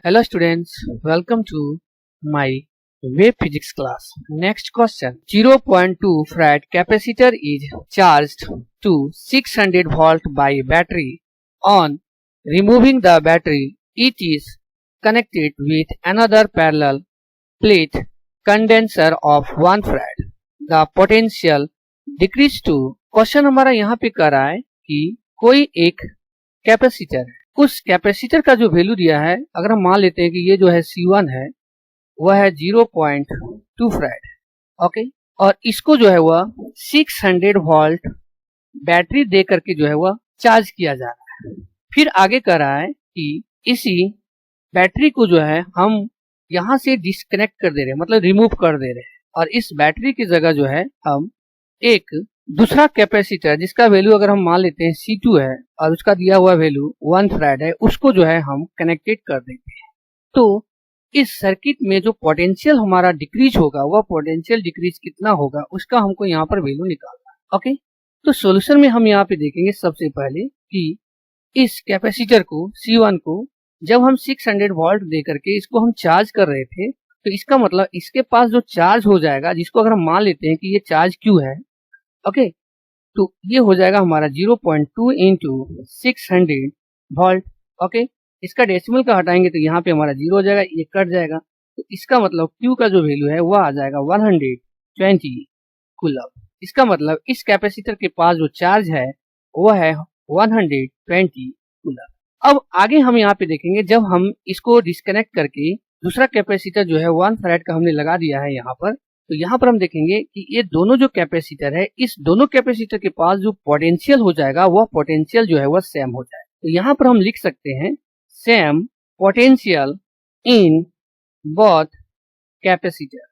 Hello students, welcome to my wave physics class. Next question. 0.2 farad capacitor is charged to 600 volt by battery. On removing the battery, it is connected with another parallel plate condenser of 1 farad. The potential decrease to question हमारा यहाँ पे कर रहा है कि कोई एक capacitor है, उस कैपेसिटर का जो वैल्यू दिया है, अगर हम मान लेते हैं कि ये जो है C1 है वह है 0.2 farad, ओके, और इसको जो है वह 600 वोल्ट बैटरी दे करके जो है वह चार्ज किया जा रहा है। फिर आगे कर रहा है कि इसी बैटरी को जो है हम यहाँ से डिस्कनेक्ट कर दे रहे हैं, मतलब रिमूव कर दे रहे हैं, और इस बैटरी की जगह जो है हम एक दूसरा कैपेसिटर जिसका वैल्यू अगर हम मान लेते हैं C2 है और उसका दिया हुआ वैल्यू 1 farad है, उसको जो है हम कनेक्टेड कर देंगे। तो इस सर्किट में जो पोटेंशियल हमारा डिक्रीज होगा वह पोटेंशियल डिक्रीज कितना होगा उसका हमको यहाँ पर वैल्यू निकालना है। ओके, तो सॉल्यूशन में हम यहाँ पे देखेंगे सबसे पहले कि इस कैपेसिटर को C1 को जब हम 600 वोल्ट दे करके इसको हम चार्ज कर रहे थे, तो इसका मतलब इसके पास जो चार्ज हो जाएगा, जिसको अगर हम मान लेते हैं कि ये चार्ज Q है, ओके, तो ये हो जाएगा हमारा 0.2 इंटू 600 वोल्ट। ओके, इसका डेसिमल का हटाएंगे तो यहाँ पे हमारा 0 हो जाएगा, ये कट जाएगा, तो इसका मतलब Q का जो वैल्यू है वह आ जाएगा 120 कूलम। इसका मतलब इस कैपेसिटर के पास जो चार्ज है वह है 120 कूलम। अब आगे हम यहाँ पे देखेंगे, जब हम इसको डिस्कनेक्ट करके दूसरा कैपेसिटर जो है 1 farad का हमने लगा दिया है यहाँ पर, तो यहाँ पर हम देखेंगे कि ये दोनों जो कैपेसिटर है, इस दोनों कैपेसिटर के पास जो पोटेंशियल हो जाएगा वह पोटेंशियल जो है वह सेम हो जाएगा। तो यहाँ पर हम लिख सकते हैं same potential in both capacitor.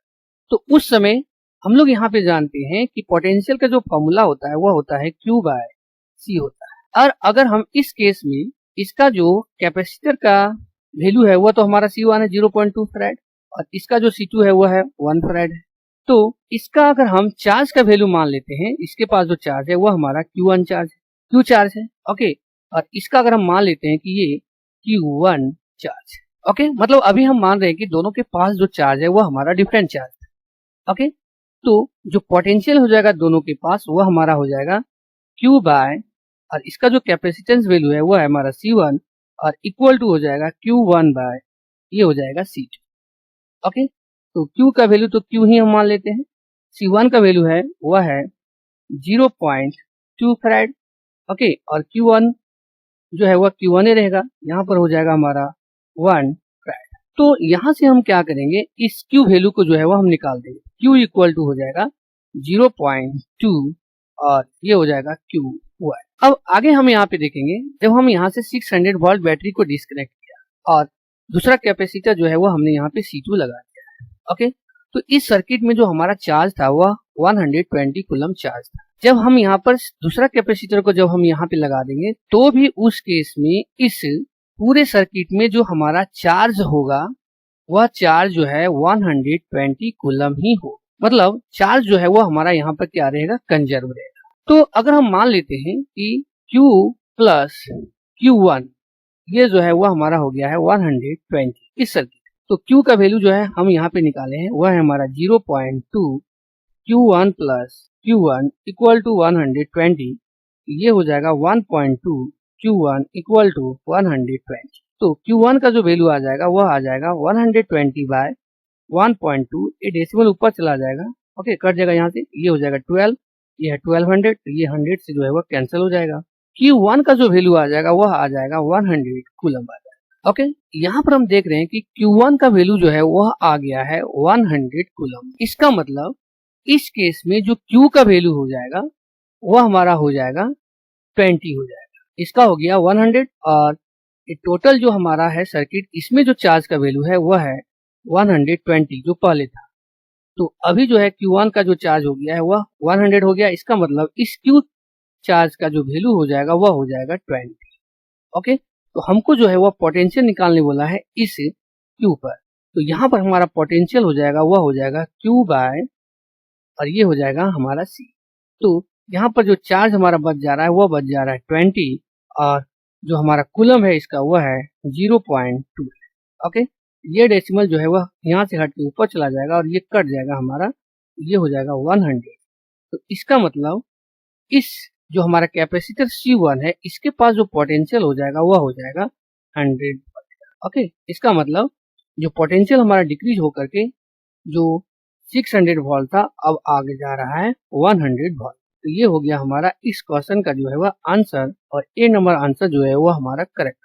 तो उस समय हम लोग यहाँ पे जानते हैं कि पोटेंशियल का जो फॉर्मूला होता है वह होता है Q/C होता है। और अगर हम इस केस में इसका जो कैपेसिटर का वैल्यू है वह तो हमारा C1 है 0.2 farad और इसका जो C2 है वह है 1 farad है, तो इसका अगर हम चार्ज का वैल्यू मान लेते हैं, इसके पास जो चार्ज है वह हमारा Q1 चार्ज है, Q चार्ज है, ओके, और इसका अगर हम मान लेते हैं कि ये Q1 चार्ज है, ओके, मतलब अभी हम मान रहे हैं कि दोनों के पास जो चार्ज है वह हमारा डिफरेंट चार्ज है। ओके, तो जो पोटेंशियल हो जाएगा दोनों के पास वह हमारा हो जाएगा Q बाय, और इसका जो कैपेसिटेंस वैल्यू है वह है हमारा C1 और इक्वल टू हो जाएगा Q1 बाय, ये हो जाएगा C2। ओके, तो Q का वैल्यू तो Q ही हम मान लेते हैं, C1 का वैल्यू है वह है 0.2 farad, ओके, और Q1 जो है वह Q1 ही रहेगा, यहाँ पर हो जाएगा हमारा 1 farad। तो यहाँ से हम क्या करेंगे, इस Q वैल्यू को जो है वह हम निकाल देंगे। Q इक्वल टू हो जाएगा 0.2 और ये हो जाएगा Q1। अब आगे हम यहाँ पे देखेंगे, जब हम यहाँ से 600 वोल्ट बैटरी को डिस्कनेक्ट किया और दूसरा कैपेसिटर जो है वो हमने यहाँ पे C2 लगा दिया है, ओके, तो इस सर्किट में जो हमारा चार्ज था वह 120 कूलम चार्ज था। जब हम यहाँ पर दूसरा कैपेसिटर को जब हम यहाँ पे लगा देंगे तो भी उस केस में इस पूरे सर्किट में जो हमारा चार्ज होगा वह चार्ज जो है 120 कूलम ही हो, मतलब चार्ज जो है वो हमारा यहाँ पर क्या रहेगा, कंजर्व रहेगा। तो अगर हम मान लेते हैं कि Q प्लस Q1 ये जो है वह हमारा हो गया है 120 इस सर्किट, तो Q का वैल्यू जो है हम यहाँ पे निकाले हैं वह है हमारा 0.2 Q1 plus Q1 equal to 120, ये हो जाएगा 1.2 Q1 इक्वल टू 120। तो Q1 का जो वैल्यू आ जाएगा वह आ जाएगा 120 बाय 1.2, ये डेसिमल ऊपर चला जाएगा, ओके, कट जाएगा यहाँ से, ये हो जाएगा 12, ये है 1200, तो ये 100 से जो है वह कैंसिल हो जाएगा। Q1 का जो वैल्यू आ जाएगा वह आ जाएगा 100 कूलम आ जाएगा। ओके, यहाँ पर हम देख रहे हैं कि Q1 का वैल्यू जो है वह आ गया है 100 कूलम। इसका मतलब इस केस में जो Q का वैल्यू हो जाएगा वह हमारा हो जाएगा 20 हो जाएगा, इसका हो गया 100, और टोटल जो हमारा है सर्किट, इसमें जो चार्ज का वैल्यू है वह है 120 जो पहले था। तो अभी जो है Q1 का जो चार्ज हो गया है वह 100 हो गया, इसका मतलब इस Q चार्ज का जो वैल्यू हो जाएगा वह हो जाएगा 20। ओके, तो हमको जो है वह पोटेंशियल निकालने वाला है इस Q पर, तो यहाँ पर हमारा पोटेंशियल हो जाएगा वह हो जाएगा Q बाय, और ये हो जाएगा हमारा C। तो यहाँ पर जो चार्ज हमारा बच जा रहा है वह बच जा रहा है 20, और जो हमारा कूलम है इसका वह है 0.2। ओके, ये डेसिमल जो है वह यहाँ से हट के ऊपर चला जाएगा और ये कट जाएगा हमारा, ये हो जाएगा 100। तो इसका मतलब इस जो हमारा कैपेसिटर C1 है इसके पास जो पोटेंशियल हो जाएगा वह हो जाएगा 100। ओके, इसका मतलब जो पोटेंशियल हमारा डिक्रीज होकर के जो 600 वोल्ट था अब आगे जा रहा है 100 वोल्ट। तो ये हो गया हमारा इस क्वेश्चन का जो है वह आंसर, और ए नंबर आंसर जो है वह हमारा करेक्ट।